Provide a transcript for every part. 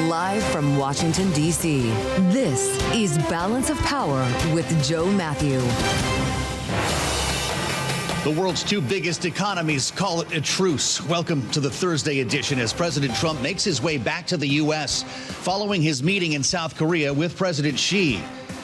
Live from Washington, D.C., this is Balance of Power with Joe Mathieu. The world's two biggest economies call it a truce. Welcome to the Thursday edition as President Trump makes his way back to the U.S. following his meeting in South Korea with President Xi.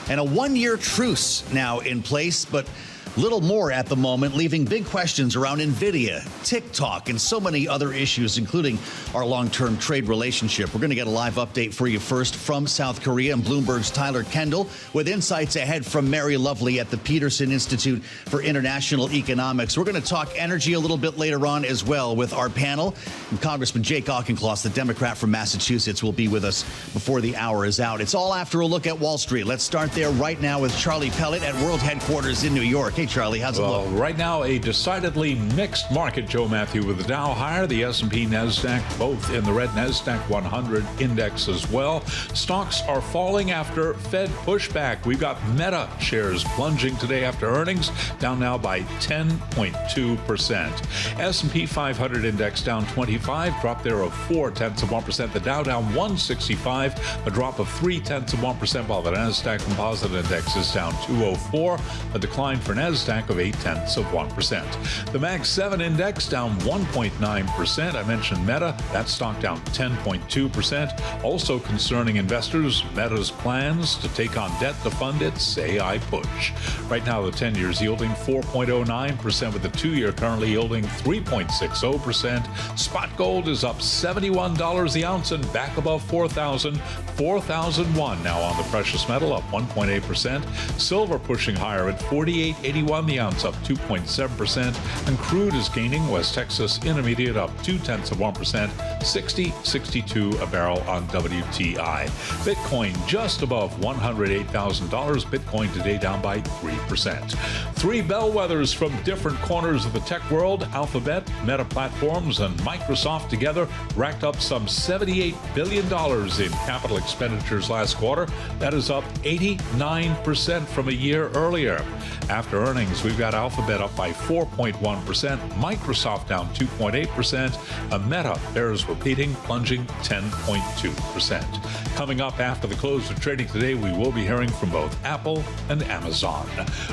And a one-year truce now in place, but little more at the moment, leaving big questions around Nvidia, TikTok, and so many other issues, including our long-term trade relationship. We're going to get a live update for you first from South Korea and Bloomberg's Tyler Kendall with insights ahead from Mary Lovely at the Peterson Institute for International Economics. We're going to talk energy a little bit later on as well with our panel. And Congressman Auchincloss, the Democrat from Massachusetts, will be with us before the hour is out. It's all after a look at Wall Street. Let's start there right now with Charlie Pellet at World Headquarters in New York. Hey, Charlie, how's it look? Right now, a decidedly mixed market, Joe Mathieu, with the Dow higher, the S&P, NASDAQ, both in the red. NASDAQ 100 index as well. Stocks are falling after Fed pushback. We've got Meta shares plunging today after earnings, down now by 10.2%. S&P 500 index down 25, drop there of 0.4%. The Dow down 165, a drop of 0.3%, while the NASDAQ composite index is down 204, a decline for NASDAQ of 0.8%. The Mag 7 index down 1.9%. I mentioned Meta, that stock down 10.2%. Also concerning investors, Meta's plans to take on debt to fund its AI push. Right now, the 10-year's yielding 4.09%, with the 2-year currently yielding 3.60%. Spot gold is up $71 the ounce and back above 4,001 now on the precious metal, up 1.8%. Silver pushing higher at 48.81 the ounce, up 2.7%. And crude is gaining. West Texas Intermediate up 0.2%, 60.62 a barrel on WTI. Bitcoin just above $108,000. Bitcoin today down by 3%. Three bellwethers from different corners of the tech world, Alphabet, Meta Platforms, and Microsoft together racked up some $78 billion in capital expenditures last quarter. That is up 89% from a year earlier. After earnings, we've got Alphabet up by 4.1%, Microsoft down 2.8%, Meta bears repeating, plunging 10.2%. Coming up after the close of trading today, we will be hearing from both Apple and Amazon.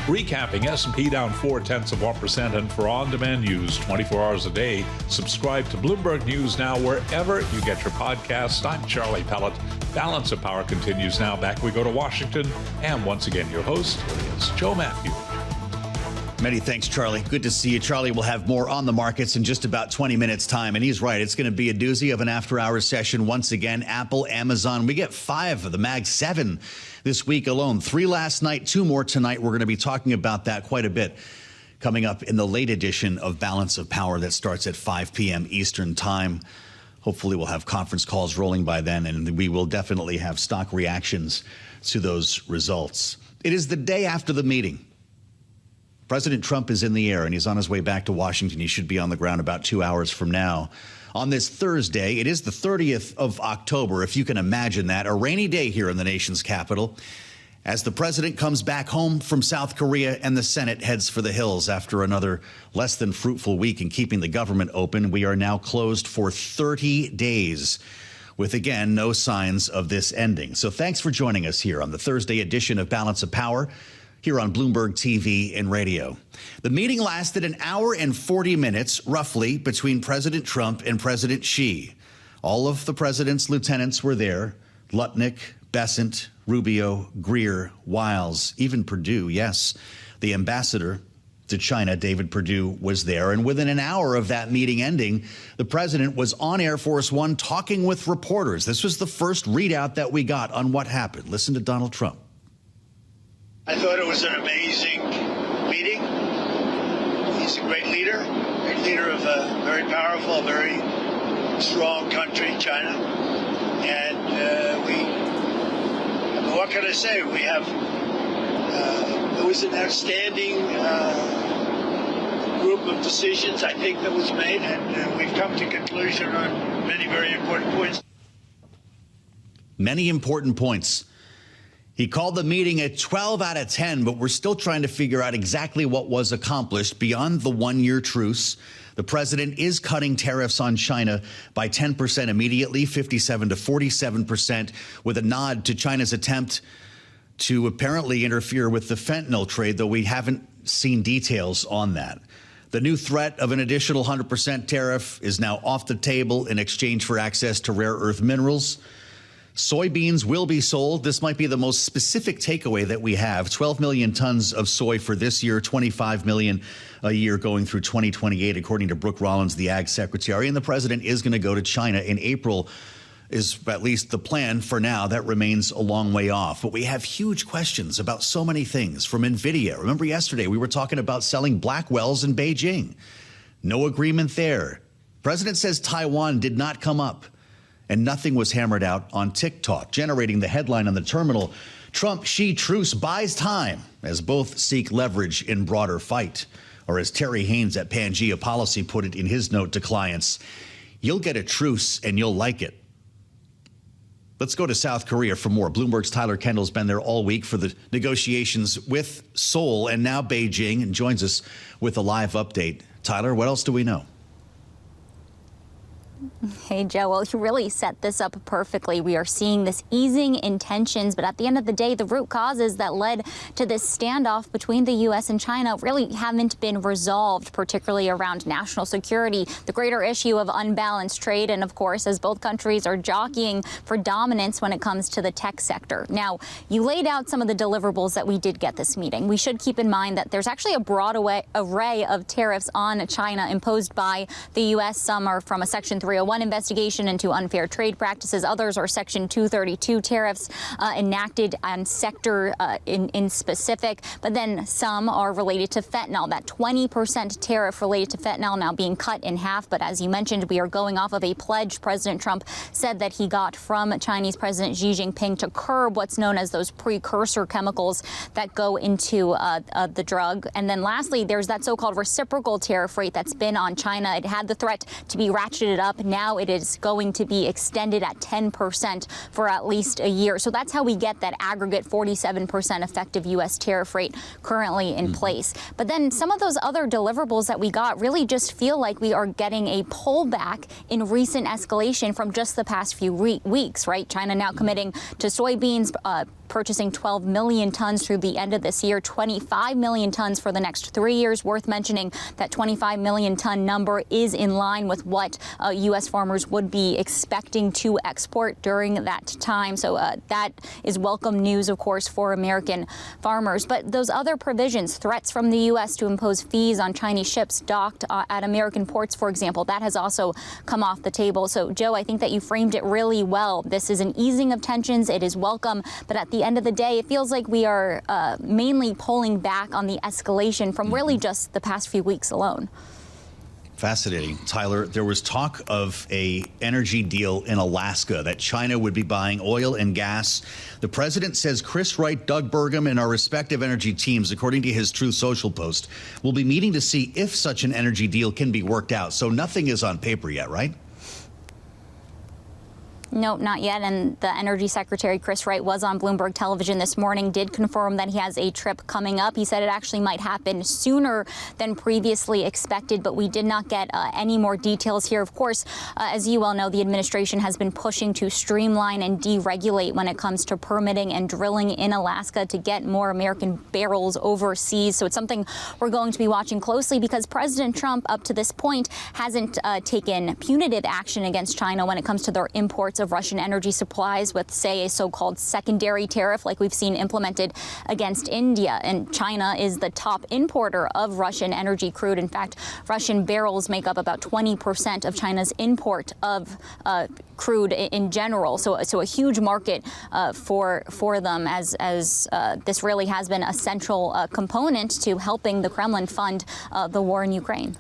Recapping, S&P down 0.4%, and for on-demand news 24 hours a day, subscribe to Bloomberg News now wherever you get your podcasts. I'm Charlie Pellet. Balance of Power continues now. Back we go to Washington, and once again, your host is Joe Mathieu. Many thanks, Charlie. Good to see you. Charlie will have more on the markets in just about 20 minutes' time. And he's right. It's going to be a doozy of an after-hours session once again. Apple, Amazon. We get 5 of the Mag 7 this week alone. 3 last night, 2 more tonight. We're going to be talking about that quite a bit coming up in the late edition of Balance of Power that starts at 5 p.m. Eastern Time. Hopefully we'll have conference calls rolling by then, and we will definitely have stock reactions to those results. It is the day after the meeting. President Trump is in the air, and he's on his way back to Washington. He should be on the ground about 2 hours from now. On this Thursday, it is the 30th of October, if you can imagine that, a rainy day here in the nation's capital, as the president comes back home from South Korea and the Senate heads for the hills after another less than fruitful week in keeping the government open. We are now closed for 30 days. With, again, no signs of this ending. So thanks for joining us here on the Thursday edition of Balance of Power here on Bloomberg TV and radio. The meeting lasted an hour and 40 minutes, roughly, between President Trump and President Xi. All of the president's lieutenants were there. Lutnick, Bessent, Rubio, Greer, Wiles, even Perdue, yes. The ambassador to China, David Perdue, was there. And within an hour of that meeting ending, the president was on Air Force One talking with reporters. This was the first readout that we got on what happened. Listen to Donald Trump. I thought it was an amazing meeting. He's a great leader of a very powerful, very strong country, China. And what can I say? We have, it was an outstanding group of decisions, I think, that was made, and we've come to conclusion on many very important points. Many important points. He called the meeting a 12 out of 10, but we're still trying to figure out exactly what was accomplished beyond the one-year truce, The president is cutting tariffs on China by 10% immediately, 57 to 47%, with a nod to China's attempt to apparently interfere with the fentanyl trade, though we haven't seen details on that. The new threat of an additional 100% tariff is now off the table in exchange for access to rare earth minerals. Soybeans will be sold. This might be the most specific takeaway that we have. 12 million tons of soy for this year, 25 million a year going through 2028, according to Brooke Rollins, the ag secretary. And the president is going to go to China in April, is at least the plan for now. That remains a long way off. But we have huge questions about so many things, from Nvidia. Remember yesterday we were talking about selling Blackwells in Beijing. No agreement there. President says Taiwan did not come up. And nothing was hammered out on TikTok, generating the headline on the terminal. Trump-Xi truce buys time as both seek leverage in broader fight. Or as Terry Haynes at Pangea Policy put it in his note to clients, you'll get a truce and you'll like it. Let's go to South Korea for more. Bloomberg's Tyler Kendall's been there all week for the negotiations with Seoul and now Beijing, and joins us with a live update. Tyler, what else do we know? Hey, Joe. Well, you really set this up perfectly. We are seeing this easing in tensions, but at the end of the day, the root causes that led to this standoff between the U.S. and China really haven't been resolved, particularly around national security, the greater issue of unbalanced trade, and of course, as both countries are jockeying for dominance when it comes to the tech sector. Now, you laid out some of the deliverables that we did get this meeting. We should keep in mind that there's actually a broad array of tariffs on China imposed by the U.S. Some are from a Section 301 investigation into unfair trade practices. Others are Section 232 tariffs enacted on sector in specific. But then some are related to fentanyl. That 20% tariff related to fentanyl now being cut in half. But as you mentioned, we are going off of a pledge President Trump said that he got from Chinese President Xi Jinping to curb what's known as those precursor chemicals that go into the drug. And then lastly, there's that so-called reciprocal tariff rate that's been on China. It had the threat to be ratcheted up. Now it is going to be extended at 10% for at least a year. So that's how we get that aggregate 47% effective U.S. tariff rate currently in place. But then some of those other deliverables that we got really just feel like we are getting a pullback in recent escalation from just the past few weeks, right? China now committing to soybeans, purchasing 12 million tons through the end of this year, 25 million tons for the next 3 years. Worth mentioning that 25 million ton number is in line with what U.S. farmers would be expecting to export during that time. So that is welcome news, of course, for American farmers. But those other provisions, threats from the U.S. to impose fees on Chinese ships docked at American ports, for example, that has also come off the table. So, Joe, I think that you framed it really well. This is an easing of tensions. It is welcome. But at the end of the day, it feels like we are mainly pulling back on the escalation from really just the past few weeks alone. Fascinating. Tyler, there was talk of a energy deal in Alaska, that China would be buying oil and gas. The president says Chris Wright, Doug Burgum, and our respective energy teams, according to his Truth Social post, will be meeting to see if such an energy deal can be worked out. So nothing is on paper yet, right? No, not yet. And the Energy Secretary, Chris Wright, was on Bloomberg television this morning, did confirm that he has a trip coming up. He said it actually might happen sooner than previously expected, but we did not get any more details here. Of course, as you well know, the administration has been pushing to streamline and deregulate when it comes to permitting and drilling in Alaska to get more American barrels overseas. So it's something we're going to be watching closely, because President Trump, up to this point, hasn't taken punitive action against China when it comes to their imports of Russian energy supplies with, say, a so-called secondary tariff like we've seen implemented against India. And China is the top importer of Russian energy crude. In fact, Russian barrels make up about 20% of China's import of crude in general. So a huge market for them, as this really has been a central component to helping the Kremlin fund the war in Ukraine.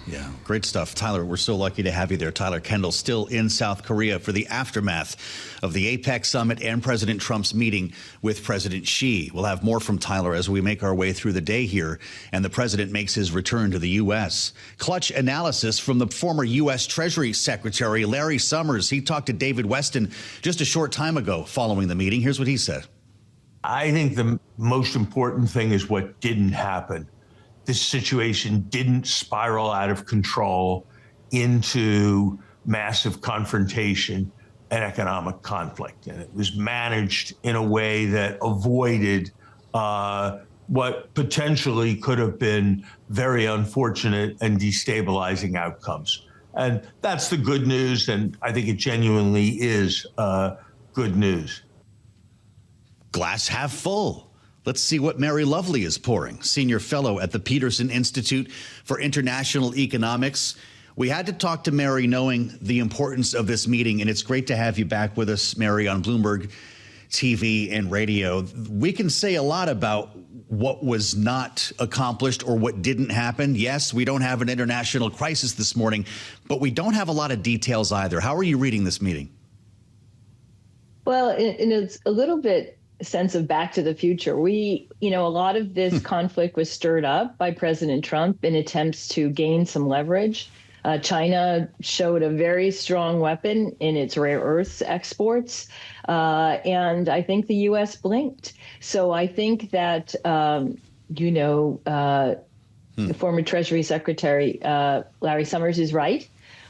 Yeah, great stuff. Tyler, we're so lucky to have you there. Tyler Kendall, still in South Korea for the aftermath of the APEC summit and President Trump's meeting with President Xi. We'll have more from Tyler as we make our way through the day here, and the president makes his return to the U.S. Clutch analysis from the former U.S. Treasury Secretary Larry Summers. He talked to David Weston just a short time ago following the meeting. Here's what he said. I think the most important thing is what didn't happen. this situation didn't spiral out of control into massive confrontation and economic conflict. And it was managed in a way that avoided what potentially could have been very unfortunate and destabilizing outcomes. And that's the good news, and I think it genuinely is good news. Glass half full. Let's see what Mary Lovely is pouring, senior fellow at the Peterson Institute for International Economics. We had to talk to Mary knowing the importance of this meeting, and it's great to have you back with us, Mary, on Bloomberg TV and radio. We can say a lot about what was not accomplished or what didn't happen. Yes, we don't have an international crisis this morning, but we don't have a lot of details either. How are you reading this meeting? Well, and it's a little bit sense of back to the future. A lot of this conflict was stirred up by President Trump in attempts to gain some leverage. China showed a very strong weapon in its rare earths exports, and I think the U.S. blinked. So I think that, the former Treasury Secretary Larry Summers is right.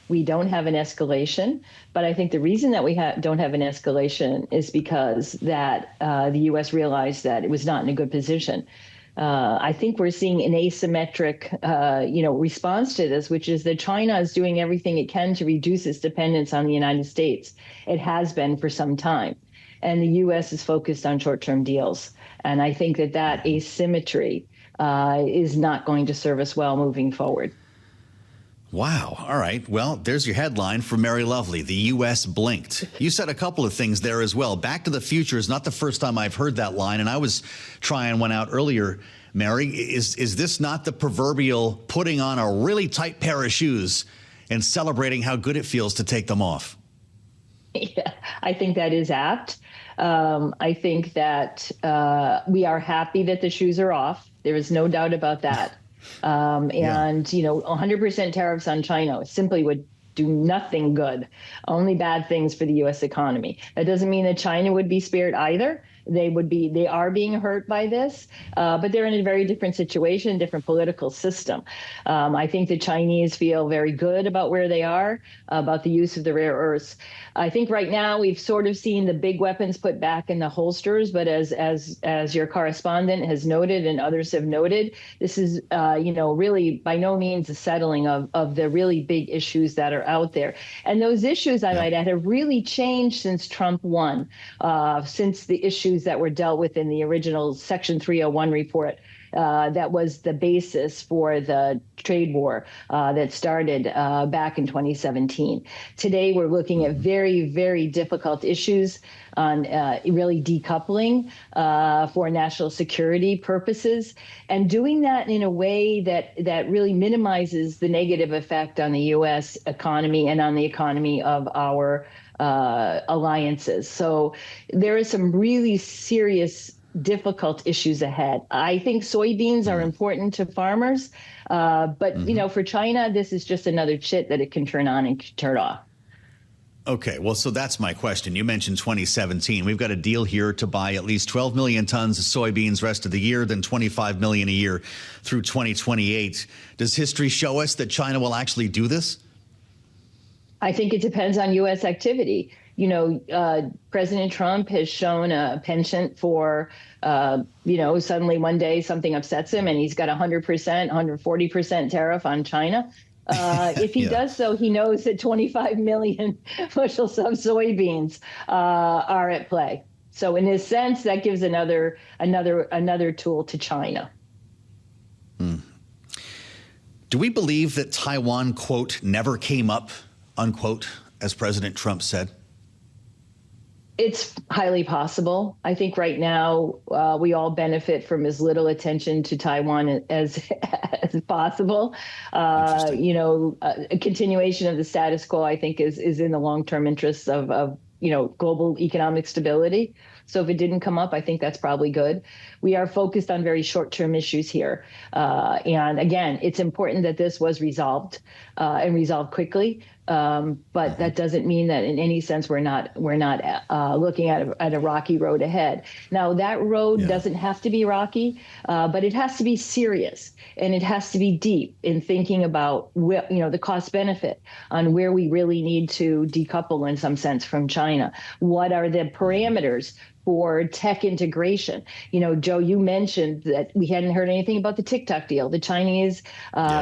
We don't have an escalation, but I think the reason that we don't have an escalation is because that the U.S. realized that it was not in a good position. I think we're seeing an asymmetric, response to this, which is that China is doing everything it can to reduce its dependence on the United States. It has been for some time. And the U.S. is focused on short-term deals. And I think that asymmetry is not going to serve us well moving forward. Wow. All right. Well, there's your headline for Mary Lovely. The U.S. blinked. You said a couple of things there as well. Back to the future is not the first time I've heard that line. And I was trying one out earlier, Mary. Is this not the proverbial putting on a really tight pair of shoes and celebrating how good it feels to take them off? Yeah, I think that is apt. I think that we are happy that the shoes are off. There is no doubt about that. 100% tariffs on China simply would do nothing good, only bad things for the U.S. economy. That doesn't mean that China would be spared either. They are being hurt by this, but they're in a very different situation, different political system. I think the Chinese feel very good about where they are, about the use of the rare earths. I think right now we've sort of seen the big weapons put back in the holsters, but as your correspondent has noted and others have noted, this is really by no means a settling of the really big issues that are out there. And those issues, I might add, have really changed since Trump won, since the issues that were dealt with in the original Section 301 report. That was the basis for the trade war that started back in 2017. Today, we're looking at very, very difficult issues on really decoupling for national security purposes, and doing that in a way that really minimizes the negative effect on the U.S. economy and on the economy of our alliances. So there is some really serious, difficult issues ahead. I think soybeans are important to farmers, but for China, this is just another chit that it can turn on and turn off. Okay, well, so that's my question. You mentioned 2017. We've got a deal here to buy at least 12 million tons of soybeans rest of the year, then 25 million a year through 2028. Does history show us that China will actually do this? I think it depends on U.S. activity. President Trump has shown a penchant for, suddenly one day something upsets him and he's got 100%, 140% tariff on China. If he does so, he knows that 25 million bushels of soybeans are at play. So in this sense, that gives another tool to China. Do we believe that Taiwan, quote, never came up, unquote, as President Trump said? It's highly possible. I think right now we all benefit from as little attention to Taiwan as possible. A continuation of the status quo, I think, is in the long-term interests of global economic stability. So if it didn't come up, I think that's probably good. We are focused on very short-term issues here. And again, it's important that this was resolved and resolved quickly. But that doesn't mean that in any sense we're not looking at a rocky road ahead. Now, that road doesn't have to be rocky, but it has to be serious, and it has to be deep in thinking about the cost benefit on where we really need to decouple in some sense from China. What are the parameters for tech integration? Joe, you mentioned that we hadn't heard anything about the TikTok deal. The Chinese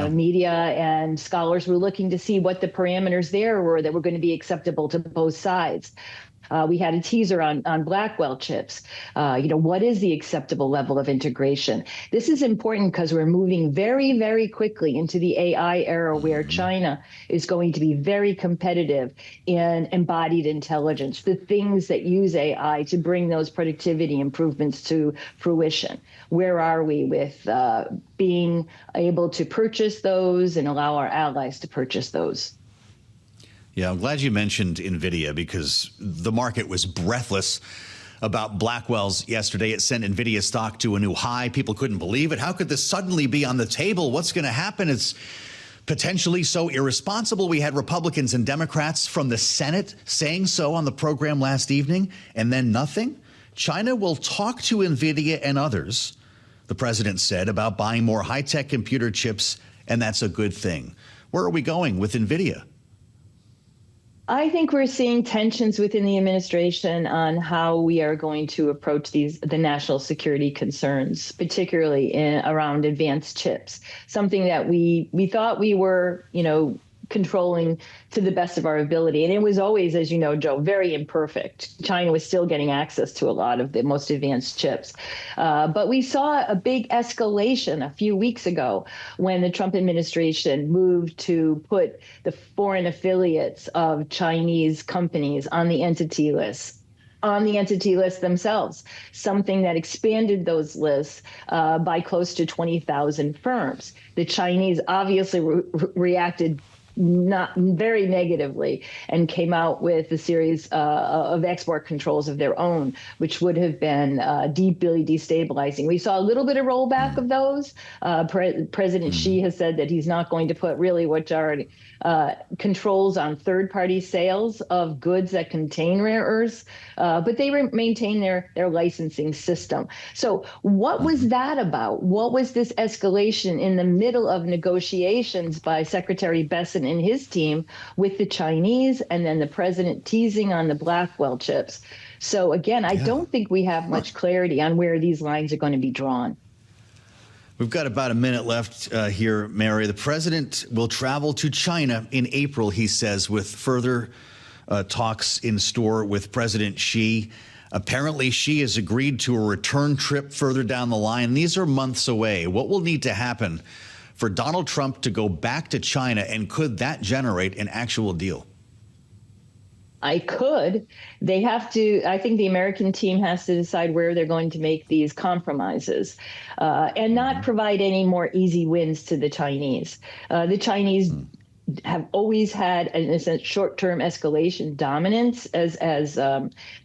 media and scholars were looking to see what the parameters there were that were going to be acceptable to both sides. We had a teaser on Blackwell chips. What is the acceptable level of integration? This is important because we're moving very, very quickly into the AI era where China is going to be very competitive in embodied intelligence, the things that use AI to bring those productivity improvements to fruition. Where are we with being able to purchase those and allow our allies to purchase those? Yeah, I'm glad you mentioned Nvidia because the market was breathless about Blackwell's yesterday. It sent Nvidia stock to a new high. People couldn't believe it. How could this suddenly be on the table? What's going to happen? It's potentially so irresponsible. We had Republicans and Democrats from the Senate saying so on the program last evening, and then nothing. China will talk to Nvidia and others, the president said, about buying more high-tech computer chips, and that's a good thing. Where are we going with Nvidia? I think we're seeing tensions within the administration on how we are going to approach the national security concerns, particularly around advanced chips, something that we thought we were, controlling to the best of our ability. And it was always, as you know, Joe, very imperfect. China was still getting access to a lot of the most advanced chips. But we saw a big escalation a few weeks ago when the Trump administration moved to put the foreign affiliates of Chinese companies on the entity list. Themselves, something that expanded those lists by close to 20,000 firms. The Chinese obviously reacted not very negatively and came out with a series of export controls of their own, which would have been deeply destabilizing. We saw a little bit of rollback of those. President Xi has said that he's not going to put really what are controls on third-party sales of goods that contain rare earths, but they maintain their licensing system. So what was that about? What was this escalation in the middle of negotiations by Secretary Bessent and his team with the Chinese, and then the president teasing on the Blackwell chips? So again, I don't think we have much clarity on where these lines are going to be drawn. We've got about a minute left here, Mary. The president will travel to China in April, he says, with further talks in store with President Xi. Apparently, Xi has agreed to a return trip further down the line. These are months away. What will need to happen for Donald Trump to go back to China, and could that generate an actual deal? I think the American team has to decide where they're going to make these compromises and not provide any more easy wins to the Chinese. The Chinese have always had, in a sense, short-term escalation dominance, as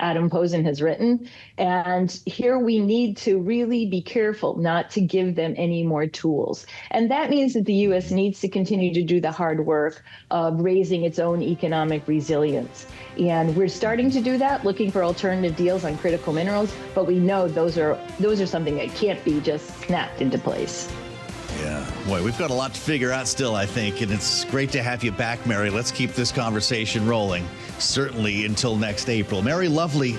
Adam Posen has written. And here we need to really be careful not to give them any more tools. And that means that the U.S. needs to continue to do the hard work of raising its own economic resilience. And we're starting to do that, looking for alternative deals on critical minerals. But we know those are something that can't be just snapped into place. Yeah, boy, we've got a lot to figure out still, I think, and it's great to have you back, Mary. Let's keep this conversation rolling, certainly until next April. Mary Lovely,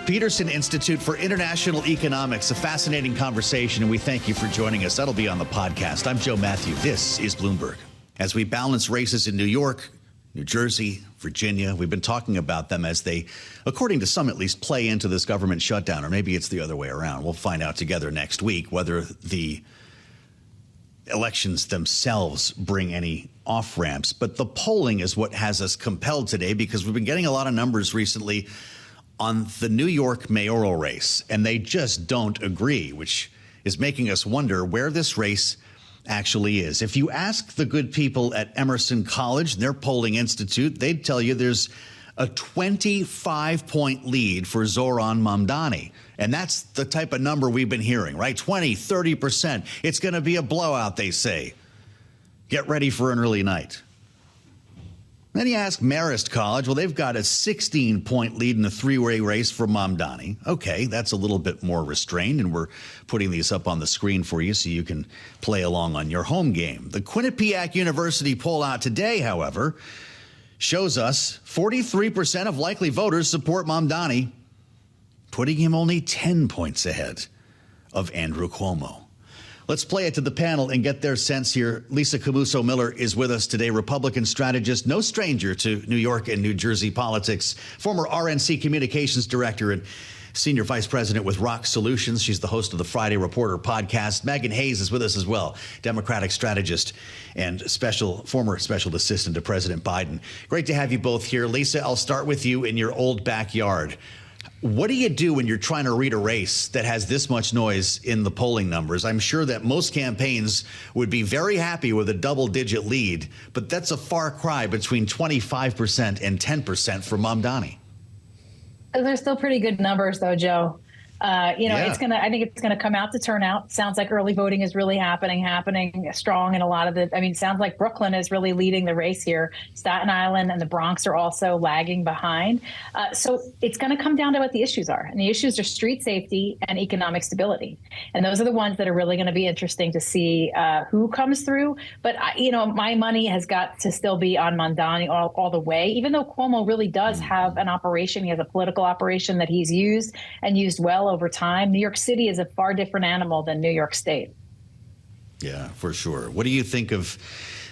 Peterson Institute for International Economics, a fascinating conversation, and we thank you for joining us. That'll be on the podcast. I'm Joe Mathieu. This is Bloomberg. As we balance races in New York, New Jersey, Virginia, we've been talking about them as they, according to some at least, play into this government shutdown, or maybe it's the other way around. We'll find out together next week whether the elections themselves bring any off-ramps. But the polling is what has us compelled today, because we've been getting a lot of numbers recently on the New York mayoral race, and they just don't agree, which is making us wonder where this race actually is. If you ask the good people at Emerson College, their polling institute, they'd tell you there's a 25-point lead for Zoran Mamdani. And that's the type of number we've been hearing, right? 20, 30%. It's going to be a blowout, they say. Get ready for an early night. Then you ask Marist College. Well, they've got a 16-point lead in the three-way race for Mamdani. Okay, that's a little bit more restrained, and we're putting these up on the screen for you so you can play along on your home game. The Quinnipiac University poll out today, however, shows us 43% of likely voters support Mamdani, putting him only 10 points ahead of Andrew Cuomo. Let's play it to the panel and get their sense here. Lisa Camooso Miller is with us today, Republican strategist, no stranger to New York and New Jersey politics, former RNC communications director and senior vice president with ROKK Solutions. She's the host of the Friday Reporter podcast. Meghan Hayes is with us as well, Democratic strategist and former special assistant to President Biden. Great to have you both here. Lisa, I'll start with you in your old backyard. What do you do when you're trying to read a race that has this much noise in the polling numbers? I'm sure that most campaigns would be very happy with a double-digit lead, but that's a far cry between 25% and 10% for Mamdani. They're still pretty good numbers, though, Joe. It's going to, I think it's going to come out to turnout. Sounds like early voting is really happening strong in a lot of it sounds like Brooklyn is really leading the race here. Staten Island and the Bronx are also lagging behind. So it's going to come down to what the issues are. And the issues are street safety and economic stability. And those are the ones that are really going to be interesting to see who comes through. But, my money has got to still be on Mamdani all the way, even though Cuomo really does have an operation. He has a political operation that he's used and used well over time. New York City is a far different animal than New York State. Yeah, for sure. What do you think of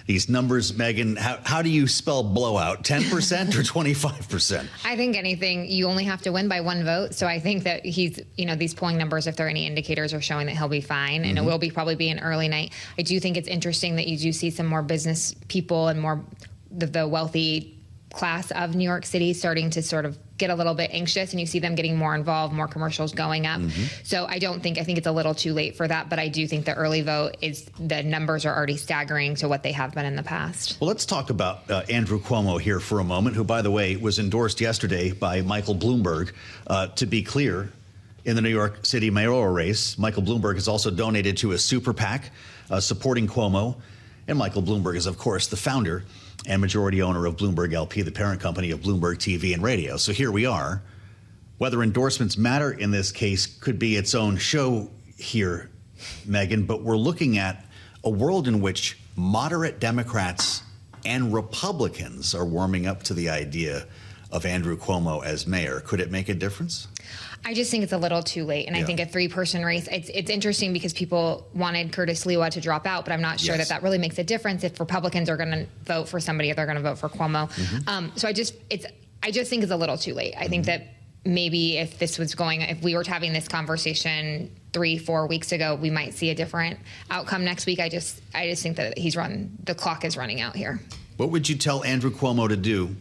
these numbers, Meghan? How do you spell blowout? 10% or 25%? I think anything, you only have to win by one vote. So I think that he's, these polling numbers, if there are any indicators, are showing that he'll be fine. And it will probably be an early night. I do think it's interesting that you do see some more business people and more the wealthy class of New York City starting to sort of get a little bit anxious, and you see them getting more involved, more commercials going up. So I think it's a little too late for that, but I do think the early vote the numbers are already staggering to what they have been in the past. Well, let's talk about Andrew Cuomo here for a moment, who, by the way, was endorsed yesterday by Michael Bloomberg. To be clear, in the New York City mayoral race, Michael Bloomberg has also donated to a super PAC supporting Cuomo. And Michael Bloomberg is, of course, the founder and majority owner of Bloomberg LP, the parent company of Bloomberg TV and radio. So here we are. Whether endorsements matter in this case could be its own show here, Meghan, but we're looking at a world in which moderate Democrats and Republicans are warming up to the idea of Andrew Cuomo as mayor. Could it make a difference? I just think it's a little too late. And I think a three-person race, it's interesting because people wanted Curtis Lewa to drop out, but I'm not sure that really makes a difference if Republicans are going to vote for somebody or they're going to vote for Cuomo. So I just think it's a little too late. I think that maybe if we were having this conversation 3-4 weeks ago, we might see a different outcome next week. I just think that the clock is running out here. What would you tell Andrew Cuomo to do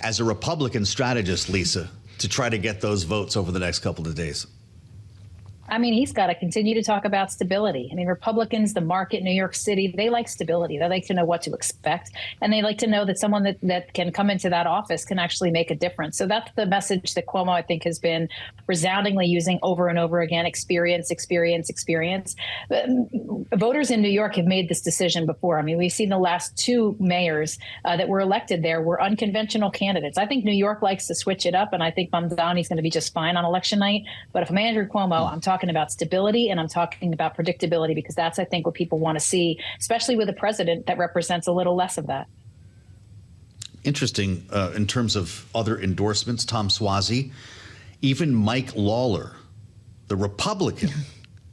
as a Republican strategist, Lisa, to try to get those votes over the next couple of days? He's got to continue to talk about stability. Republicans, the market, New York City, they like stability. They like to know what to expect. And they like to know that someone that can come into that office can actually make a difference. So that's the message that Cuomo, I think, has been resoundingly using over and over again. Experience. Voters in New York have made this decision before. We've seen the last two mayors that were elected there were unconventional candidates. I think New York likes to switch it up, and I think Mamdani's going to be just fine on election night. But if I'm Andrew Cuomo, I'm talking about stability and I'm talking about predictability, because that's, I think, what people want to see, especially with a president that represents a little less of that. Interesting in terms of other endorsements, Tom Suozzi, even Mike Lawler, the Republican,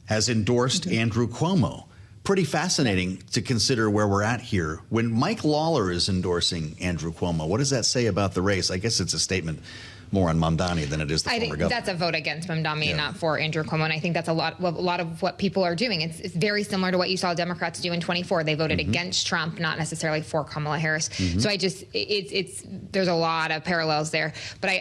has endorsed Andrew Cuomo. Pretty fascinating to consider where we're at here. When Mike Lawler is endorsing Andrew Cuomo, what does that say about the race? I guess it's a statement more on Mamdani than it is the former governor. That's a vote against Mamdani and not for Andrew Cuomo. And I think that's a lot of what people are doing. It's very similar to what you saw Democrats do in 24. They voted against Trump, not necessarily for Kamala Harris. So there's a lot of parallels there. But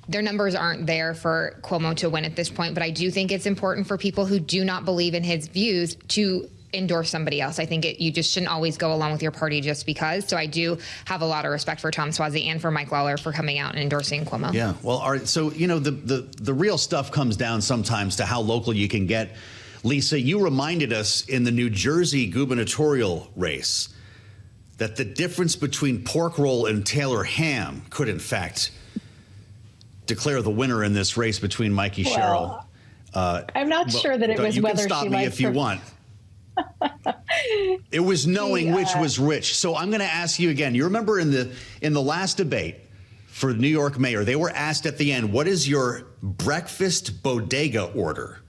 their numbers aren't there for Cuomo to win at this point. But I do think it's important for people who do not believe in his views to endorse somebody else. I think you just shouldn't always go along with your party just because. So I do have a lot of respect for Tom Suozzi and for Mike Lawler for coming out and endorsing Cuomo. Yeah, well, so, the real stuff comes down sometimes to how local you can get. Lisa, you reminded us in the New Jersey gubernatorial race that the difference between pork roll and Taylor ham could, in fact, declare the winner in this race between Mikey Sherrill. I'm not sure that it was whether she likes. You can stop me if you want. It was knowing which was which. So I'm going to ask you again. You remember in the last debate for New York mayor, they were asked at the end, what is your breakfast bodega order?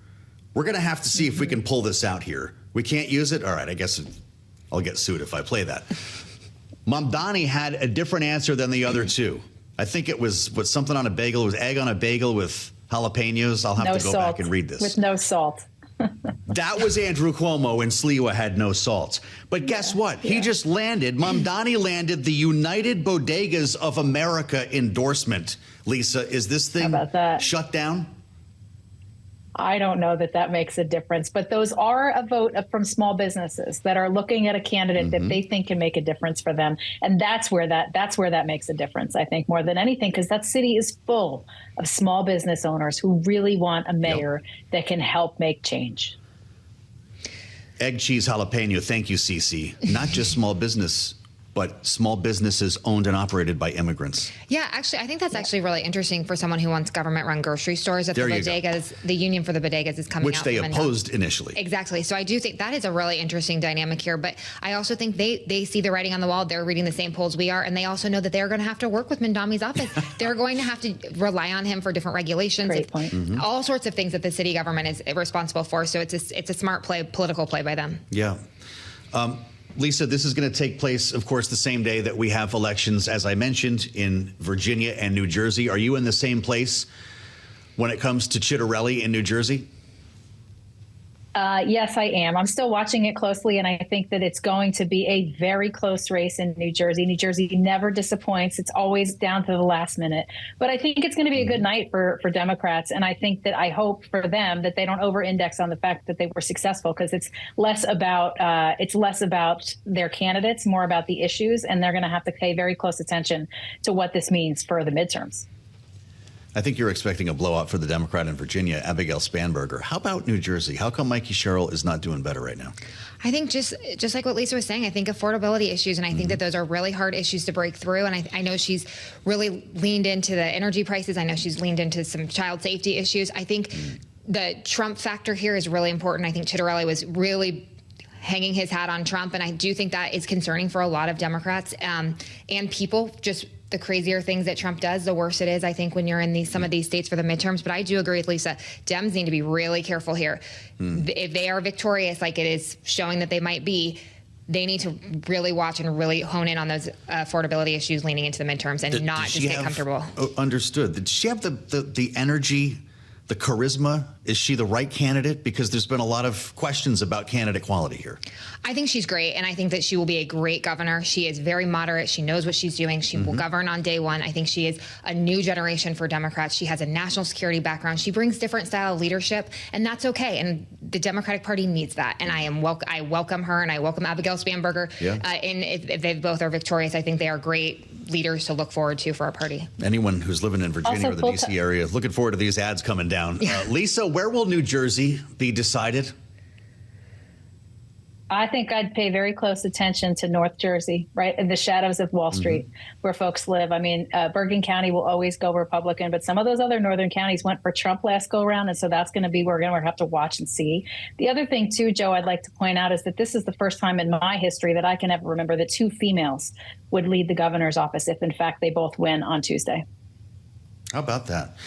We're going to have to see if we can pull this out here. We can't use it? All right, I guess I'll get sued if I play that. Mamdani had a different answer than the other two. I think it was something on a bagel. It was egg on a bagel with jalapenos. I'll have to go back and read this. With no salt. That was Andrew Cuomo, and Sliwa had no salt. But guess what? He just landed. Mamdani landed the United Bodegas of America endorsement. Lisa, is this thing shut down? I don't know that makes a difference, but those are a vote from small businesses that are looking at a candidate that they think can make a difference for them. And that's where that makes a difference, I think, more than anything, because that city is full of small business owners who really want a mayor that can help make change. Egg, cheese, jalapeno. Thank you, Cece. Not just small business, but small businesses owned and operated by immigrants. Yeah, actually, I think that's actually really interesting for someone who wants government-run grocery stores. That the bodegas, the Union for the Bodegas is coming out. Which they opposed initially. Exactly. So I do think that is a really interesting dynamic here. But I also think they see the writing on the wall. They're reading the same polls we are. And they also know that they're going to have to work with Mamdani's office. They're going to have to rely on him for different regulations. Great point. All sorts of things that the city government is responsible for. So it's a smart political play by them. Yeah. Lisa, this is going to take place, of course, the same day that we have elections, as I mentioned, in Virginia and New Jersey. Are you in the same place when it comes to Chitterelli in New Jersey? Yes, I am. I'm still watching it closely, and I think that it's going to be a very close race in New Jersey. New Jersey never disappoints. It's always down to the last minute. But I think it's going to be a good night for Democrats, and I think that I hope for them that they don't over-index on the fact that they were successful, because it's less about their candidates, more about the issues, and they're going to have to pay very close attention to what this means for the midterms. I think you're expecting a blowout for the Democrat in Virginia, Abigail Spanberger. How about New Jersey? How come Mikey Sherrill is not doing better right now? I think just like what Lisa was saying, I think affordability issues, and I think that those are really hard issues to break through. And I know she's really leaned into the energy prices. I know she's leaned into some child safety issues. I think the Trump factor here is really important. I think Chitterelli was really hanging his hat on Trump, and I do think that is concerning for a lot of Democrats and people. Just the crazier things that Trump does, the worse it is, I think, when you're in some of these states for the midterms. But I do agree with Lisa. Dems need to be really careful here. If they are victorious, like it is showing that they might be, they need to really watch and really hone in on those affordability issues leaning into the midterms and not just get comfortable. Understood. Did she have the energy, the charisma? Is she the right candidate? Because there's been a lot of questions about candidate quality here. I think she's great, and I think that she will be a great governor. She is very moderate. She knows what she's doing. She will govern on day one. I think she is a new generation for Democrats. She has a national security background. She brings different style of leadership, and that's okay. And the Democratic Party needs that. And I welcome her, and I welcome Abigail Spanberger. Yeah. And if they both are victorious, I think they are great leaders to look forward to for our party. Anyone who's living in Virginia or the D.C. area, looking forward to these ads coming down. Lisa, where will New Jersey be decided? I think I'd pay very close attention to North Jersey, right in the shadows of Wall Street, where folks live. I mean, Bergen County will always go Republican, but some of those other northern counties went for Trump last go around, and so that's going to be where we're going to have to watch and see. The other thing, too, Joe, I'd like to point out is that this is the first time in my history that I can ever remember that two females would lead the governor's office if, in fact, they both win on Tuesday. How about that?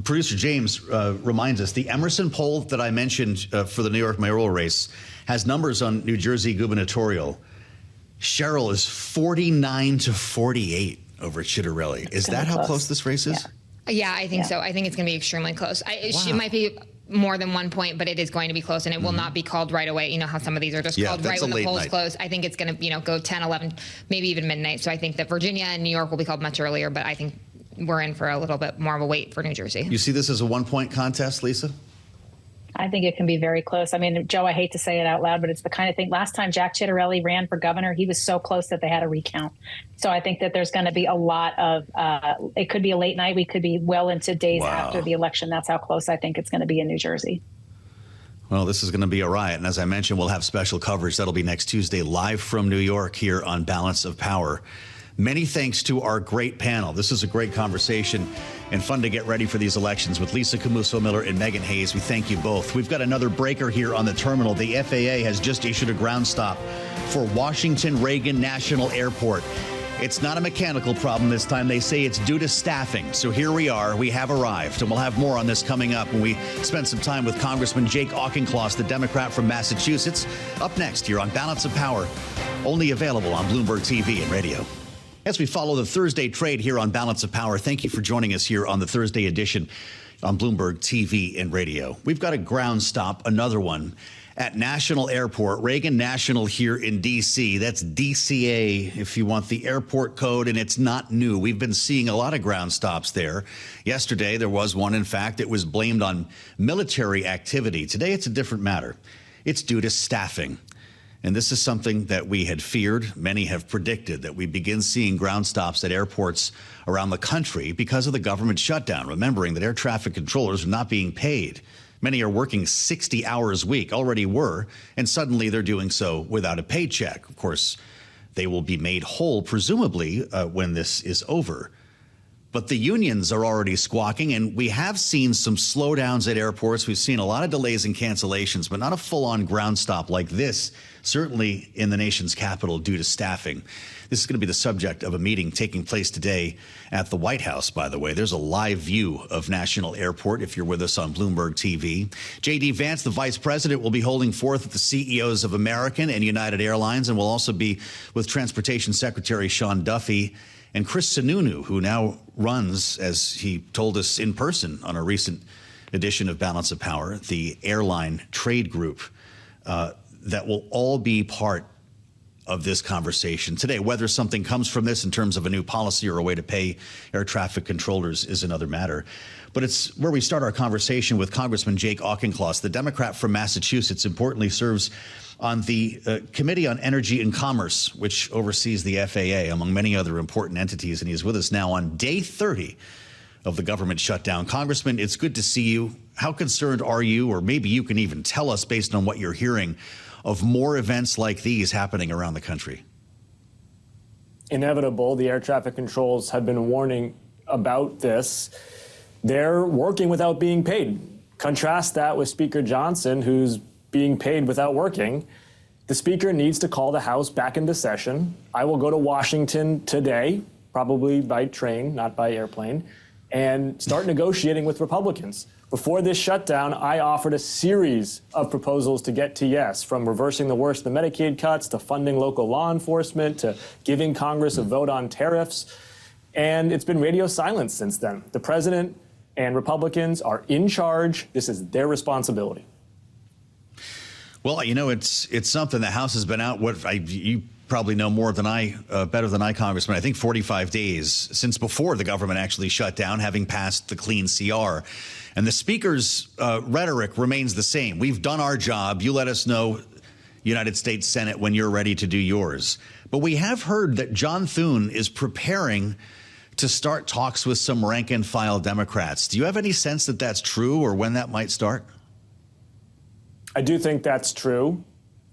Producer James reminds us the Emerson poll that I mentioned for the New York mayoral race has numbers on New Jersey gubernatorial. Sherrill is 49-48 over Chitterelli. Is that how close this race is? Yeah, I think so. I think it's going to be extremely close. It might be more than 1 point, but it is going to be close, and it will not be called right away. You know how some of these are just called right when the polls close. I think it's going to go 10, 11, maybe even midnight. So I think that Virginia and New York will be called much earlier, but I think we're in for a little bit more of a wait for New Jersey. You see this as a 1 point contest, Lisa? I think it can be very close. I mean, Joe, I hate to say it out loud, but it's the kind of thing. Last time Jack Ciattarelli ran for governor, he was so close that they had a recount. So I think that there's going to be a lot of, it could be a late night. We could be well into days after the election. That's how close I think it's going to be in New Jersey. Well, this is going to be a riot. And as I mentioned, we'll have special coverage. That'll be next Tuesday, live from New York here on Balance of Power. Many thanks to our great panel. This is a great conversation and fun to get ready for these elections with Lisa Camooso Miller and Meghan Hayes. We thank you both. We've got another breaker here on the terminal. The FAA has just issued a ground stop for Washington Reagan National Airport. It's not a mechanical problem this time. They say it's due to staffing. So here we are. We have arrived, and we'll have more on this coming up when we spend some time with Congressman Jake Auchincloss, the Democrat from Massachusetts. Up next here on Balance of Power, only available on Bloomberg TV and radio. As we follow the Thursday trade here on Balance of Power, thank you for joining us here on the Thursday edition on Bloomberg TV and radio. We've got a ground stop, another one, at National Airport, Reagan National here in D.C. That's DCA if you want the airport code, and it's not new. We've been seeing a lot of ground stops there. Yesterday, there was one. In fact, it was blamed on military activity. Today, it's a different matter. It's due to staffing. And this is something that we had feared. Many have predicted that we begin seeing ground stops at airports around the country because of the government shutdown, remembering that air traffic controllers are not being paid. Many are working 60 hours a week, already were, and suddenly they're doing so without a paycheck. Of course, they will be made whole, presumably, when this is over. But the unions are already squawking, and we have seen some slowdowns at airports. We've seen a lot of delays and cancellations, but not a full-on ground stop like this, certainly in the nation's capital due to staffing. This is going to be the subject of a meeting taking place today at the White House, by the way. There's a live view of National Airport if you're with us on Bloomberg TV. J.D. Vance, the vice president, will be holding forth with the CEOs of American and United Airlines, and will also be with Transportation Secretary Sean Duffy and Chris Sununu, who now runs, as he told us in person on a recent edition of Balance of Power, the airline trade group that will all be part of this conversation today. Whether something comes from this in terms of a new policy or a way to pay air traffic controllers is another matter. But it's where we start our conversation with Congressman Jake Auchincloss, the Democrat from Massachusetts, importantly serves on the Committee on Energy and Commerce, which oversees the FAA, among many other important entities. And he's with us now on day 30 of the government shutdown. Congressman, it's good to see you. How concerned are you, or maybe you can even tell us based on what you're hearing, of more events like these happening around the country? Inevitable. The air traffic controls have been warning about this. They're working without being paid. Contrast that with Speaker Johnson, who's being paid without working. The Speaker needs to call the House back into session. I will go to Washington today, probably by train, not by airplane, and start negotiating with Republicans. Before this shutdown, I offered a series of proposals to get to yes, from reversing the worst of the Medicaid cuts to funding local law enforcement to giving Congress a vote on tariffs. And it's been radio silence since then. The president and Republicans are in charge. This is their responsibility. Well, you know, it's something. The House has been out. You probably know more than better than I, Congressman. I think 45 days since before the government actually shut down, having passed the clean CR. And the Speaker's rhetoric remains the same. We've done our job. You let us know, United States Senate, when you're ready to do yours. But we have heard that John Thune is preparing to start talks with some rank and file Democrats. Do you have any sense that that's true, or when that might start? I do think that's true,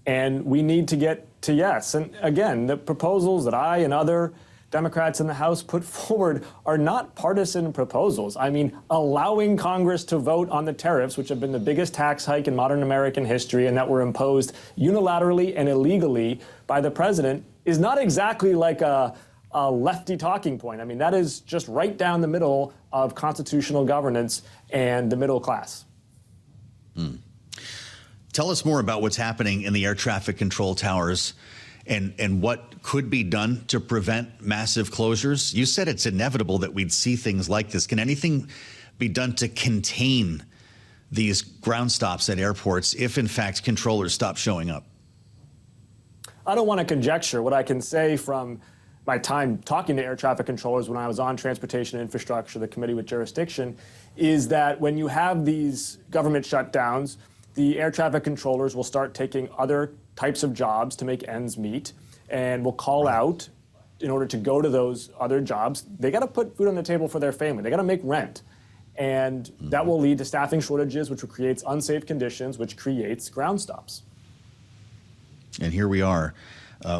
and we need to get to yes. And again, the proposals that I and other Democrats in the House put forward are not partisan proposals. I mean, allowing Congress to vote on the tariffs, which have been the biggest tax hike in modern American history and that were imposed unilaterally and illegally by the president, is not exactly like a lefty talking point. I mean, that is just right down the middle of constitutional governance and the middle class. Tell us more about what's happening in the air traffic control towers and what could be done to prevent massive closures. You said it's inevitable that we'd see things like this. Can anything be done to contain these ground stops at airports if, in fact, controllers stop showing up? I don't want to conjecture. What I can say from my time talking to air traffic controllers when I was on Transportation and Infrastructure, the committee with jurisdiction, is that when you have these government shutdowns, the air traffic controllers will start taking other types of jobs to make ends meet and will call out in order to go to those other jobs. They got to put food on the table for their family. They got to make rent. And that will lead to staffing shortages, which creates unsafe conditions, which creates ground stops. And here we are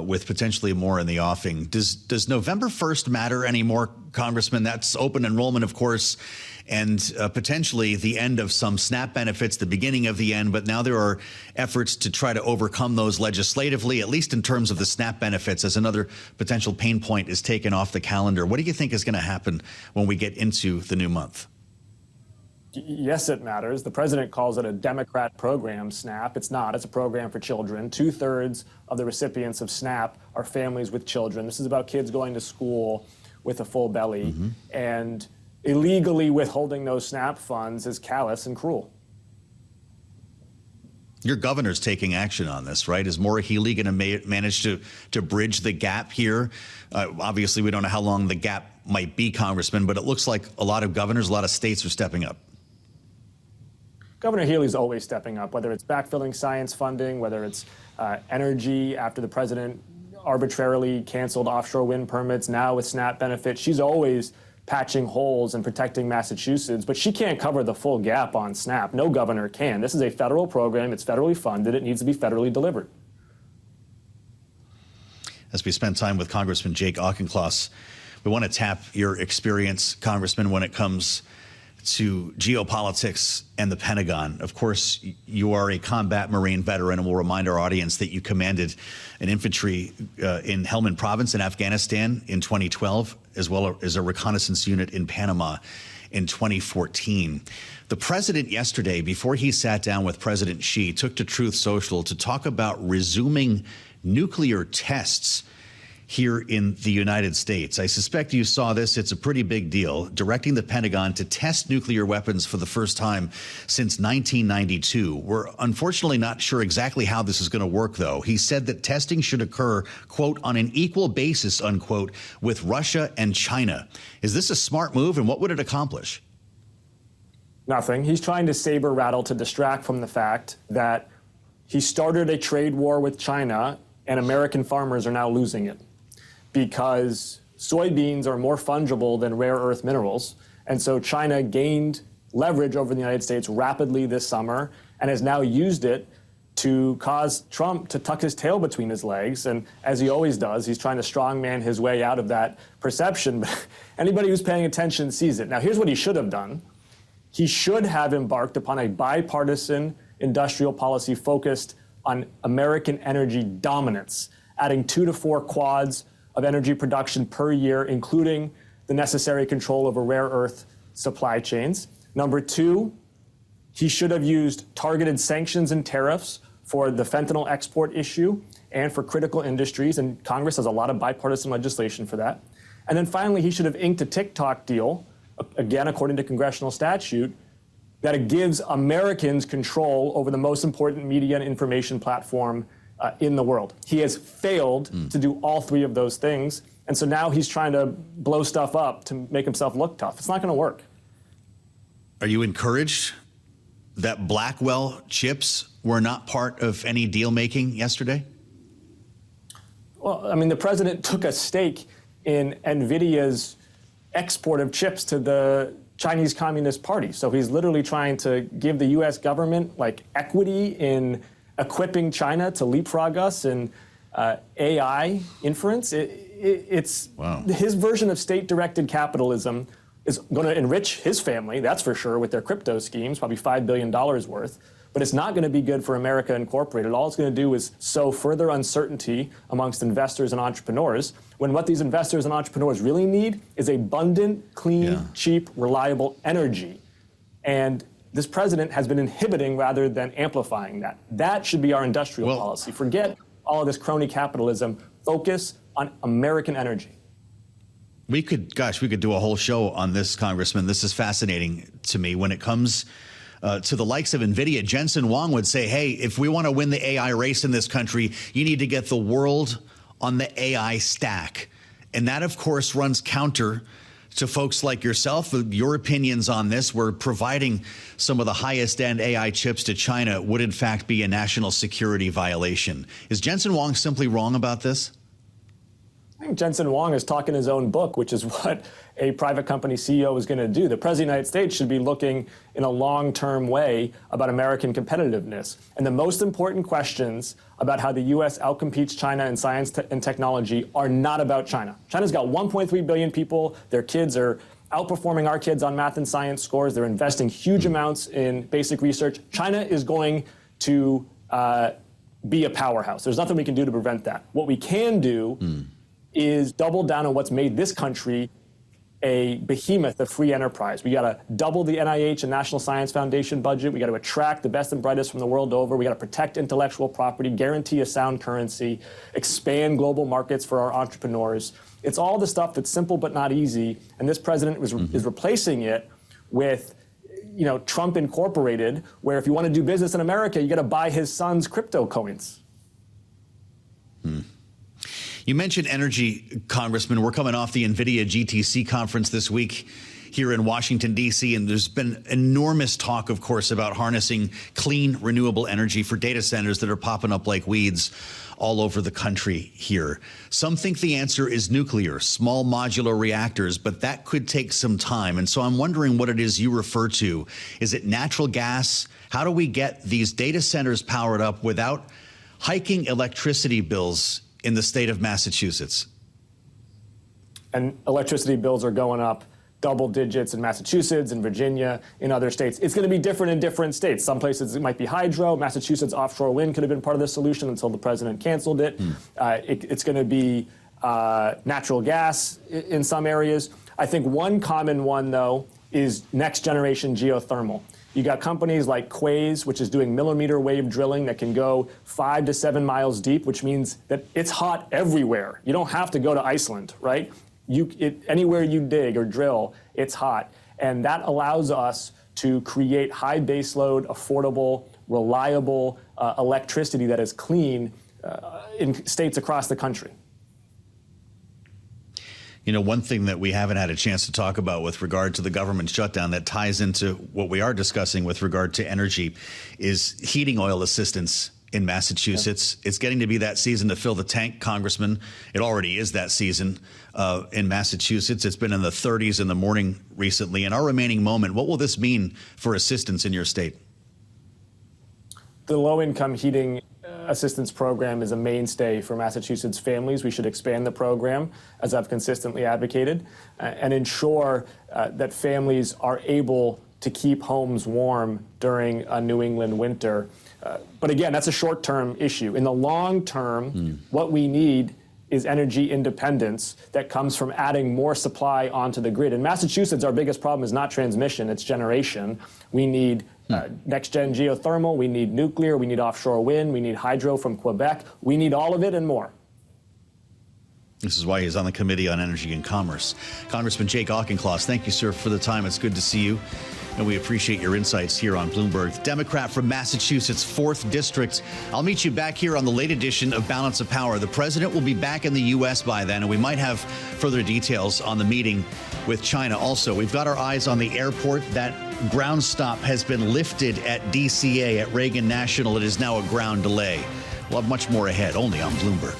with potentially more in the offing. Does November 1st matter anymore, Congressman? That's open enrollment, of course, and potentially the end of some SNAP benefits, the beginning of the end. But now there are efforts to try to overcome those legislatively, at least in terms of the SNAP benefits, as another potential pain point is taken off the calendar. What do you think is going to happen when we get into the new month? Yes, it matters. The president calls it a Democrat program, SNAP. It's not. It's a program for children. 2/3 of the recipients of SNAP are families with children. This is about kids going to school with a full belly. And illegally withholding those SNAP funds is callous and cruel. Your governor's taking action on this, right? Is Maura Healey going to manage to bridge the gap here? Obviously, we don't know how long the gap might be, Congressman, but it looks like a lot of governors, a lot of states are stepping up. Governor Healey's always stepping up, whether it's backfilling science funding, whether it's energy after the president arbitrarily canceled offshore wind permits, now with SNAP benefits. She's always patching holes and protecting Massachusetts, but she can't cover the full gap on SNAP. No governor can. This is a federal program. It's federally funded. It needs to be federally delivered. As we spend time with Congressman Jake Auchincloss, we want to tap your experience, Congressman, when it comes to geopolitics and the Pentagon. Of course, you are a combat Marine veteran, and we'll remind our audience that you commanded an infantry in Helmand Province in Afghanistan in 2012, as well as a reconnaissance unit in Panama in 2014. The president yesterday, before he sat down with President Xi, took to Truth Social to talk about resuming nuclear tests here in the United States. I suspect you saw this. It's a pretty big deal, directing the Pentagon to test nuclear weapons for the first time since 1992. We're unfortunately not sure exactly how this is going to work, though. He said that testing should occur, quote, on an equal basis, unquote, with Russia and China. Is this a smart move, and what would it accomplish? Nothing. He's trying to saber rattle to distract from the fact that he started a trade war with China and American farmers are now losing it, because soybeans are more fungible than rare earth minerals. And so China gained leverage over the United States rapidly this summer and has now used it to cause Trump to tuck his tail between his legs. And as he always does, he's trying to strongman his way out of that perception. But anybody who's paying attention sees it. Now, here's what he should have done. He should have embarked upon a bipartisan industrial policy focused on American energy dominance, adding 2 to 4 quads of energy production per year, including the necessary control over rare earth supply chains. Number 2, he should have used targeted sanctions and tariffs for the fentanyl export issue and for critical industries, and Congress has a lot of bipartisan legislation for that. And then finally, he should have inked a TikTok deal, again, according to congressional statute, that it gives Americans control over the most important media and information platform in the world. He has failed to do all 3 of those things, and so now he's trying to blow stuff up to make himself look tough. It's not going to work. Are you encouraged that Blackwell chips were not part of any deal-making yesterday? Well, I mean, the president took a stake in Nvidia's export of chips to the Chinese Communist Party. So he's literally trying to give the U.S. government like equity in equipping China to leapfrog us in AI inference. It's wow. His version of state-directed capitalism is going to enrich his family, that's for sure, with their crypto schemes, probably $5 billion worth. But it's not going to be good for America Incorporated. All it's going to do is sow further uncertainty amongst investors and entrepreneurs, when what these investors and entrepreneurs really need is abundant, clean, cheap, reliable energy. And this president has been inhibiting rather than amplifying that. That should be our industrial policy. Forget all of this crony capitalism. Focus on American energy. We could do a whole show on this, Congressman. This is fascinating to me. When it comes to the likes of Nvidia, Jensen Huang would say, hey, if we want to win the AI race in this country, you need to get the world on the AI stack. And that, of course, runs counter to folks like yourself, your opinions on this, where providing some of the highest end AI chips to China would in fact be a national security violation. Is Jensen Huang simply wrong about this? I think Jensen Huang is talking his own book, which is what a private company CEO is going to do. The President of the United States should be looking in a long-term way about American competitiveness. And the most important questions about how the U.S. outcompetes China in science and technology are not about China. China's got 1.3 billion people. Their kids are outperforming our kids on math and science scores. They're investing huge amounts in basic research. China is going to be a powerhouse. There's nothing we can do to prevent that. What we can do is double down on what's made this country a behemoth of free enterprise. We got to double the NIH and National Science Foundation budget. We got to attract the best and brightest from the world over. We got to protect intellectual property, guarantee a sound currency, expand global markets for our entrepreneurs. It's all the stuff that's simple but not easy. And this president is replacing it with, Trump Incorporated, where if you want to do business in America, you got to buy his son's crypto coins. You mentioned energy, Congressman. We're coming off the Nvidia GTC conference this week here in Washington, D.C., and there's been enormous talk, of course, about harnessing clean, renewable energy for data centers that are popping up like weeds all over the country here. Some think the answer is nuclear, small modular reactors, but that could take some time. And so I'm wondering what it is you refer to. Is it natural gas? How do we get these data centers powered up without hiking electricity bills in the state of Massachusetts? And electricity bills are going up double digits in Massachusetts, in Virginia, in other states. It's going to be different in different states. Some places it might be hydro. Massachusetts offshore wind could have been part of the solution until the president canceled it. It's going to be natural gas in some areas. I think one common one, though, is next generation geothermal. You got companies like Quaise, which is doing millimeter wave drilling that can go 5 to 7 miles deep, which means that it's hot everywhere. You don't have to go to Iceland, right? Anywhere you dig or drill, it's hot. And that allows us to create high baseload, affordable, reliable electricity that is clean in states across the country. One thing that we haven't had a chance to talk about with regard to the government shutdown that ties into what we are discussing with regard to energy is heating oil assistance in Massachusetts. It's getting to be that season to fill the tank, Congressman. It already is that season in Massachusetts. It's been in the 30s in the morning recently. In our remaining moment, what will this mean for assistance in your state? The low-income heating assistance program is a mainstay for Massachusetts families. We should expand the program, as I've consistently advocated, and ensure that families are able to keep homes warm during a New England winter. But again, that's a short-term issue. In the long term, what we need is energy independence that comes from adding more supply onto the grid. In Massachusetts, our biggest problem is not transmission, it's generation. We need next-gen geothermal, we need nuclear, we need offshore wind, we need hydro from Quebec. We need all of it and more. This is why he's on the Committee on Energy and Commerce. Congressman Jake Auchincloss, thank you, sir, for the time. It's good to see you, and we appreciate your insights here on Bloomberg. Democrat from Massachusetts, 4th District. I'll meet you back here on the late edition of Balance of Power. The president will be back in the U.S. by then, and we might have further details on the meeting with China. Also, we've got our eyes on the airport. That ground stop has been lifted at DCA at Reagan National. It is now a ground delay. We'll have much more ahead, only on Bloomberg.